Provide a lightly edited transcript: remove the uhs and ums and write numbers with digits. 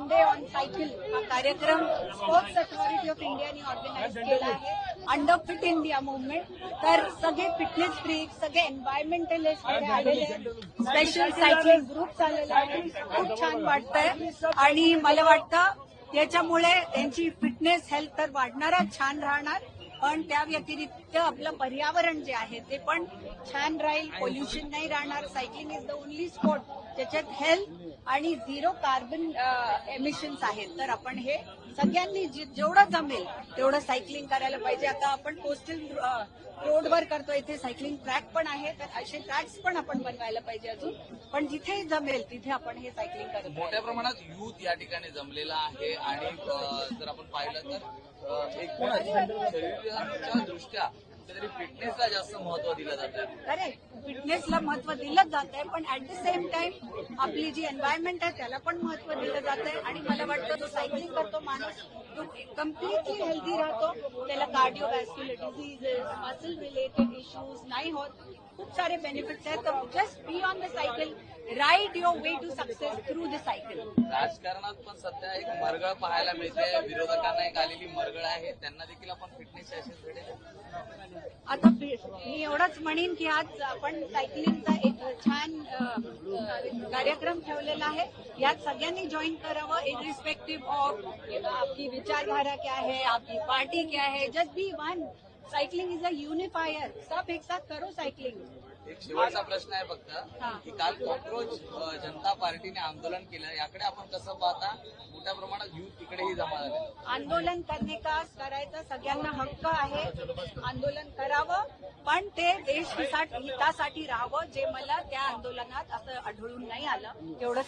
Day on cycle हा कार्यक्रम sports authority of इंडियाने ऑर्गनाईज केला आहे अंडर फिट इंडिया मुवमेंट. तर सगळे फिटनेस फ्रीक, सगळे एन्व्हायरमेंटलिस्ट आलेले आहेत, स्पेशल सायकलिंग ग्रुप्स आलेले आहेत. खूप छान वाटतंय आणि मला वाटतं याच्यामुळे त्यांची फिटनेस हेल्थ तर वाढणारच, छान राहणार, पण त्या व्यतिरिक्त आपलं पर्यावरण जे आहे ते पण छान राहील, पोल्युशन नाही राहणार. Cycling is the only sport ज्याच्यात हेल्थ आणि झिरो कार्बन एमिशन्स आहेत. तर आपण हे सगळ्यांनी जेवढं जमेल तेवढं सायकलिंग करायला पाहिजे. आता आपण कोस्टल रोडवर करतो, इथे सायकलिंग ट्रॅक पण आहे, तर असे ट्रॅक्स पण आपण बनवायला पाहिजे अजून. पण जिथे जमेल तिथे आपण हे सायकलिंग करतो. मोठ्या प्रमाणात युथ या ठिकाणी जमलेला आहे आणि जर आपण पाहिलं तर एकूणच शरीराच्या दृष्ट्या कुठेतरी फिटनेसला जास्त महत्व दिलं जातं. करेक्ट, फिटनेसला महत्व दिलं जात आहे, पण ऍट द सेम टाइम आपली जी एन्व्हायरमेंट आहे त्याला पण महत्व दिलं जात आहे. आणि मला वाटतं जो सायकलिंग करतो माणूस तो कम्प्लिटली हेल्दी राहतो, त्याला cardiovascular diseases, muscle related issues नाही होत. खूप सारे बेनिफिट्स आहेत. तर just be on the cycle, ride your way to success through the cycle. राजकारणात पण सध्या एक मरगळ पाहायला मिळते, विरोधकांना एक आलेली मरगळ आहे, त्यांना देखील आपण फिटनेस सेशन्स भेटेल. आता मी एवढंच म्हणेन की आज आपण सायकलिंगचा एक छान कार्यक्रम ठेवलेला आहे. यात सगळ्यांनी जॉईन करावं, इरिस्पेक्टिव्ह ऑफ आपकी विचारधारा क्या है, आपकी पार्टी क्या है. Just be one. Cycling is a unifier. सब एक साथ करो सायकलिंग. एक शेवटचा प्रश्न आहे फक्त की काल कॉक्रोच जनता पार्टीने आंदोलन केलं, याकडे आपण कसं पाहता? मोठ्या प्रमाणात युथ तिकडेही जमा झाले. आंदोलन करणे का करायचा सगळ्यांना हक्क आहे, आंदोलन करावं, पण ते देश हितासाठी राहावं. जे मला त्या आंदोलनात असं आढळून नाही आलं. एवढंच